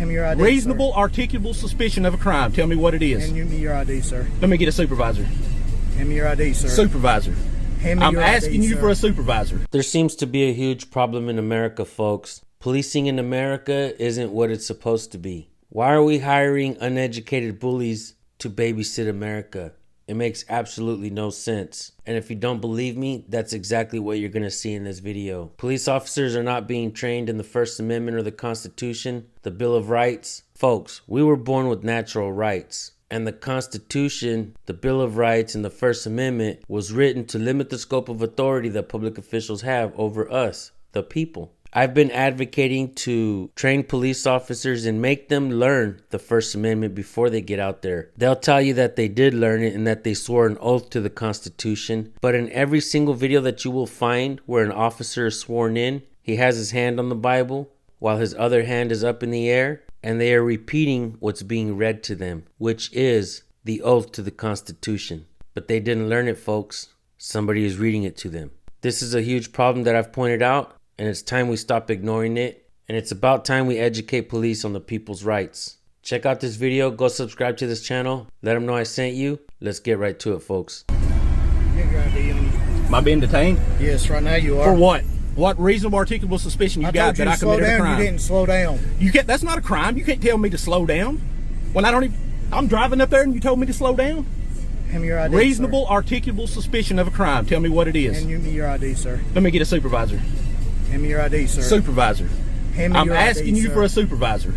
Hand me your ID, Reasonable, sir. articulable suspicion of a crime. Tell me what it is. Hand me your ID, sir. Let me get a supervisor. Hand me your ID, sir. Supervisor. Hand me I'm your asking ID, you sir. for a supervisor. There seems to be a huge problem in America, folks. Policing in America isn't what it's supposed to be. Why are we hiring uneducated bullies to babysit America? It makes absolutely no sense. And if you don't believe me, that's exactly what you're going to see in this video. Police officers are not being trained in the First Amendment or the Constitution, the Bill of Rights. Folks, we were born with natural rights. And the Constitution, the Bill of Rights, and the First Amendment was written to limit the scope of authority that public officials have over us, the people. I've been advocating to train police officers and make them learn the First Amendment before they get out there. They'll tell you that they did learn it and that they swore an oath to the Constitution. But in every single video that you will find where an officer is sworn in, he has his hand on the Bible while his other hand is up in the air, and they are repeating what's being read to them, which is the oath to the Constitution. But they didn't learn it, folks. Somebody is reading it to them. This is a huge problem that I've pointed out, and it's time we stop ignoring it. And it's about time we educate police on the people's rights. Check out this video. Go subscribe to this channel. Let them know I sent you. Let's get right to it, folks. Get your ID. Am I being detained? Yes, right now you are. For what? What reasonable, articulable suspicion you got that I committed a crime? You didn't slow down. You can't. That's not a crime. You can't tell me to slow down when I don't even. I'm driving up there and you told me to slow down. Hand me your ID, Reasonable, sir. articulable suspicion of a crime. Tell me what it is. Hand me your ID, sir. Let me get a supervisor. Hand me your ID, sir. Supervisor. Hand me I'm your asking ID, you sir. for a supervisor.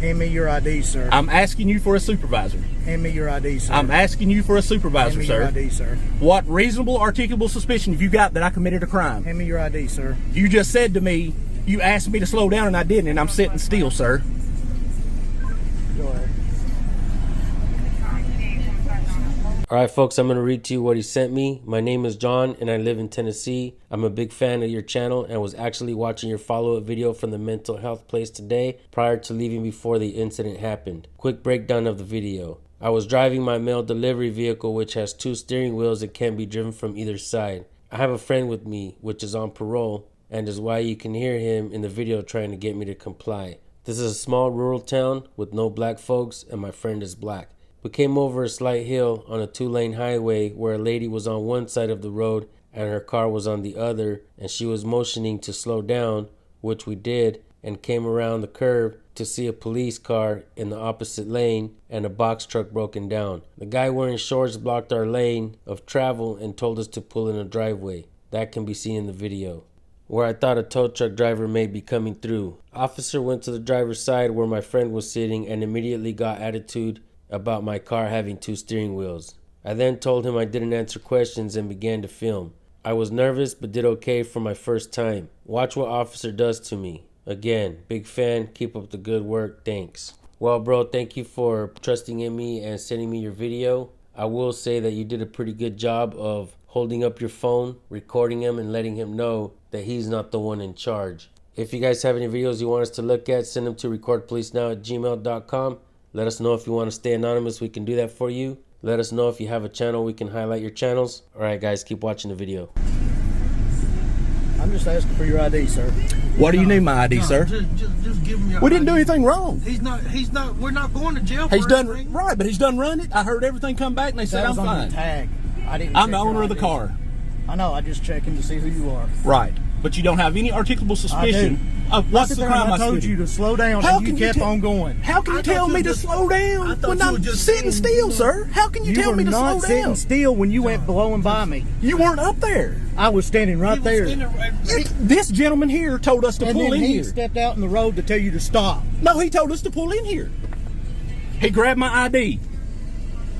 Hand me your ID, sir. I'm asking you for a supervisor. Hand me your ID, sir. I'm asking you for a supervisor, Hand me sir. your ID, sir. What reasonable, articulable suspicion have you got that I committed a crime? Hand me your ID, sir. You just said to me, you asked me to slow down and I didn't, and I'm sitting still, sir. Go ahead. Alright folks, I'm going to read to you what he sent me. My name is John and I live in Tennessee. I'm a big fan of your channel and was actually watching your follow-up video from the mental health place today prior to leaving before the incident happened. Quick breakdown of the video. I was driving my mail delivery vehicle which has 2 steering wheels that can be driven from either side. I have a friend with me which is on parole and is why you can hear him in the video trying to get me to comply. This is a small rural town with no black folks and my friend is black. We came over a slight hill on a 2-lane highway where a lady was on one side of the road and her car was on the other, and she was motioning to slow down, which we did, and came around the curve to see a police car in the opposite lane and a box truck broken down. The guy wearing shorts blocked our lane of travel and told us to pull in a driveway. That can be seen in the video. Where I thought a tow truck driver may be coming through. Officer went to the driver's side where my friend was sitting and immediately got attitude about my car having 2 steering wheels. I then told him I didn't answer questions and began to film. I was nervous but did okay for my first time. Watch what officer does to me. Again, big fan, keep up the good work, thanks. Well bro, thank you for trusting in me and sending me your video. I will say that you did a pretty good job of holding up your phone, recording him and letting him know that he's not the one in charge. If you guys have any videos you want us to look at, send them to recordpolicenow@gmail.com. Let us know if you want to stay anonymous, we can do that for you. Let us know if you have a channel, we can highlight your channels. Alright guys, keep watching the video. I'm just asking for your ID, sir. What do you need my ID, No, sir? Just give him your We didn't do ID. anything wrong. We're not going to jail for He's done anything. right, but he's done run it. I heard everything come back and they said That I'm was on fine. the tag. I didn't. I'm check the your owner of the ID. car. I know. I just checking to see who you are. Right. But you don't have any articulable suspicion of what's the crime I told you to slow down How and can you you kept tell- on going. How can you I tell thought me you to just- slow I down thought when you I'm were just sitting saying, still, sir? How can you tell were me to slow not sitting down? still when you went blowing by me. You weren't up there. I was standing right there. This gentleman here told us to And pull then in he here. stepped out in the road to tell you to stop. No, he told us to pull in here. He grabbed my ID.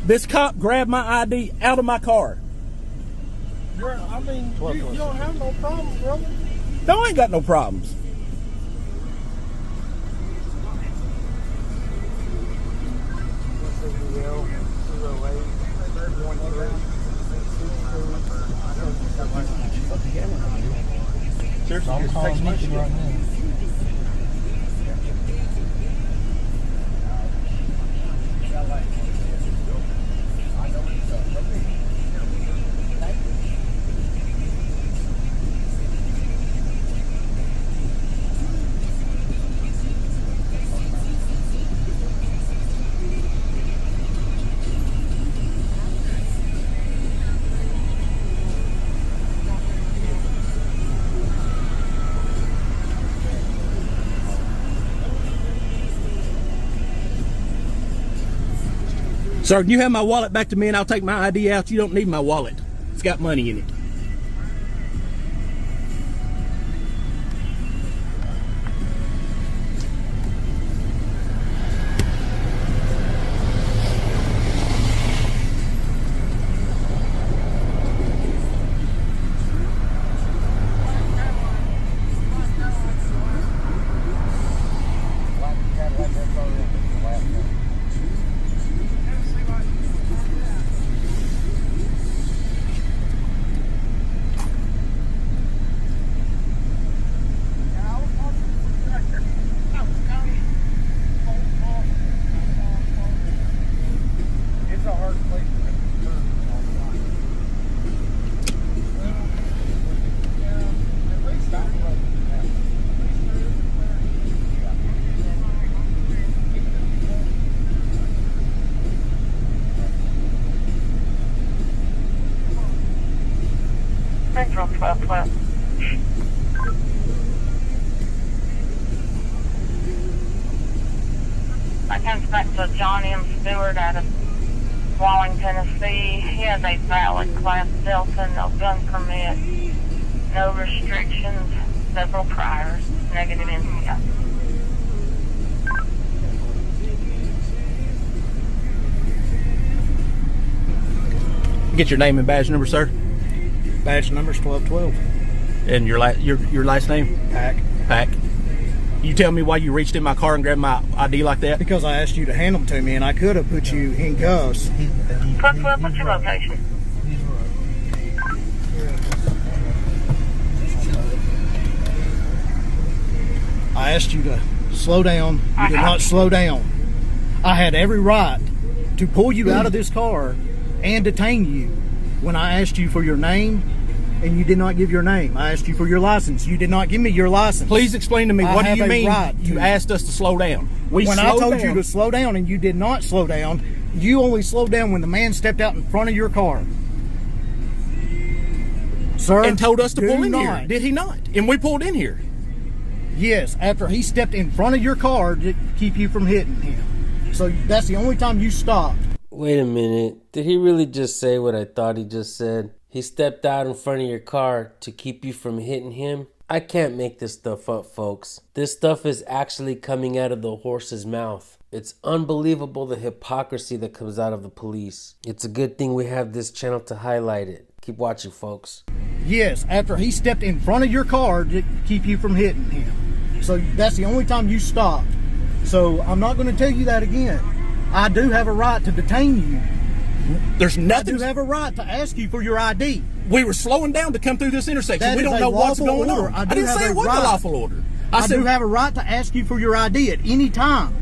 This cop grabbed my ID out of my car. I mean, you don't have no problem, brother. No, I ain't got no problems. Seriously, I'm calling Lincoln right now. Sir, can you have my wallet back to me and I'll take my ID out? You don't need my wallet. It's got money in it. Central 1212. That comes back to John M. Stewart out of Walling, Tennessee. He has a valid Class Delta, no gun permit, no restrictions, several priors, negative NCI. Get your name and badge number, sir. Badge number's 1212. And your last name? Pack. Pack. You tell me why you reached in my car and grabbed my ID like that? Because I asked you to hand them to me, and I could have put you in cuffs. 1212, what's your location? I asked you to slow down. You did not slow down. I had every right to pull you out of this car and detain you when I asked you for your name, and you did not give your name. I asked you for your license. You did not give me your license. Please explain to me, what do you mean you asked asked us to slow down? When I told you to slow down and you did not slow down, you only slowed down when the man stepped out in front of your car. Sir, and told us to do pull in not. here. Did he not? And we pulled in here. Yes, after he stepped in front of your car to keep you from hitting him. So that's the only time you stopped. Wait a minute. Did he really just say what I thought he just said? He stepped out in front of your car to keep you from hitting him? I can't make this stuff up, folks. This stuff is actually coming out of the horse's mouth. It's unbelievable the hypocrisy that comes out of the police. It's a good thing we have this channel to highlight it. Keep watching, folks. Yes, after he stepped in front of your car to keep you from hitting him. So that's the only time you stopped. So I'm not going to tell you that again. I do have a right to detain you. There's nothing. I do have a right to ask you for your ID. We were slowing down to come through this intersection. That we is don't a know what's lawful going order. on. I I didn't do say have it a wasn't a right. lawful order. I do have a right to ask you for your ID at any time.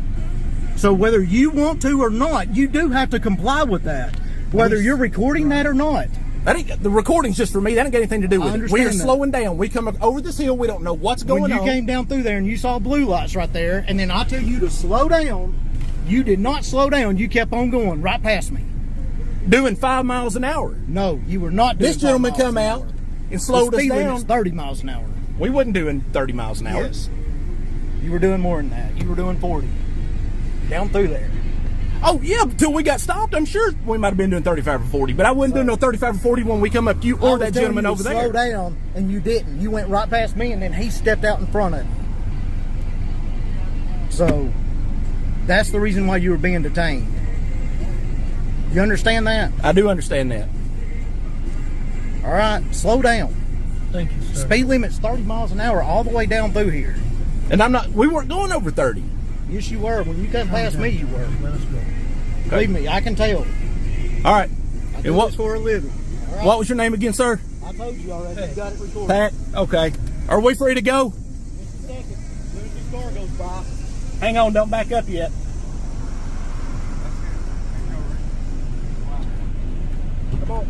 So whether you want to or not, you do have to comply with that. Whether you're recording that or not. That ain't, the recording's just for me. That ain't got anything to do with it. We are that. slowing down. We come over this hill. We don't know what's going on. When you came down through there and you saw blue lights right there, and then I tell you to slow down, you did not slow down. You kept on going right past me. Doing 5 miles an hour. No, you were not doing This gentleman 5 miles come an out hour. and slowed The us speed down. limit's 30 miles an hour. We wasn't doing 30 miles an hour. Yes. You were doing more than that. You were doing 40. Down through there. Oh, yeah, until we got stopped. I'm sure we might have been doing 35 or 40, but I wasn't doing no 35 or 40 when we come up to you or that gentleman over there. Slow down, and you didn't. You went right past me, and then he stepped out in front of me. So, that's the reason why you were being detained. You understand that? I do understand that. All right, slow down. Thank you, sir. Speed limit's 30 miles an hour all the way down through here. And we weren't going over 30. Yes, you were. When you come past me, you were. Let us go. Believe me, I can tell. All right. I do this for a living. All right? What was your name again, sir? I told you already. You got it recorded. Pat. Okay. Are we free to go? Just a second. As soon as this car goes by. Hang on, don't back up yet. Come on.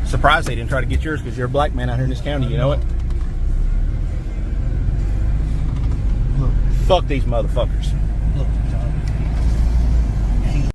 Surprised they didn't try to get yours because you're a black man out here in this county, you know it? Look, Fuck these motherfuckers. look,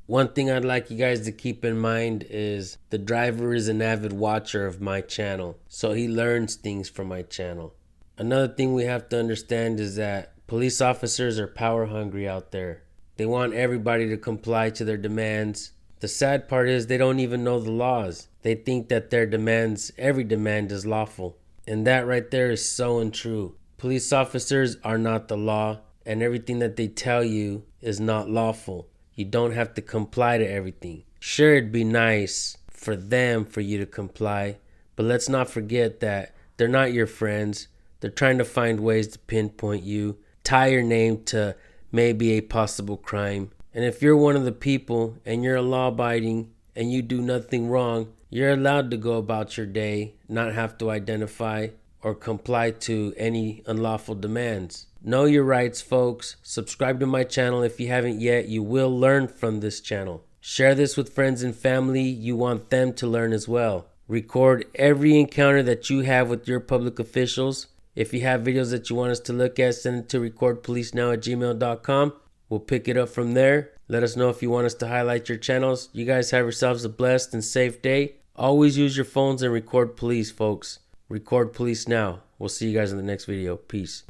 One thing I'd like you guys to keep in mind is the driver is an avid watcher of my channel, so he learns things from my channel. Another thing we have to understand is that police officers are power hungry out there. They want everybody to comply to their demands. The sad part is they don't even know the laws. They think that their demands, every demand is lawful. And that right there is so untrue. Police officers are not the law, and everything that they tell you is not lawful. You don't have to comply to everything. Sure, it'd be nice for you to comply, but let's not forget that they're not your friends. They're trying to find ways to pinpoint you, tie your name to maybe a possible crime. And if you're one of the people and you're law-abiding and you do nothing wrong, you're allowed to go about your day, not have to identify or comply to any unlawful demands. Know your rights, folks. Subscribe to my channel if you haven't yet. You will learn from this channel. Share this with friends and family. You want them to learn as well. Record every encounter that you have with your public officials. If you have videos that you want us to look at, send it to recordpolicenow@gmail.com. We'll pick it up from there. Let us know if you want us to highlight your channels. You guys have yourselves a blessed and safe day. Always use your phones and record police, folks. Record police now. We'll see you guys in the next video. Peace.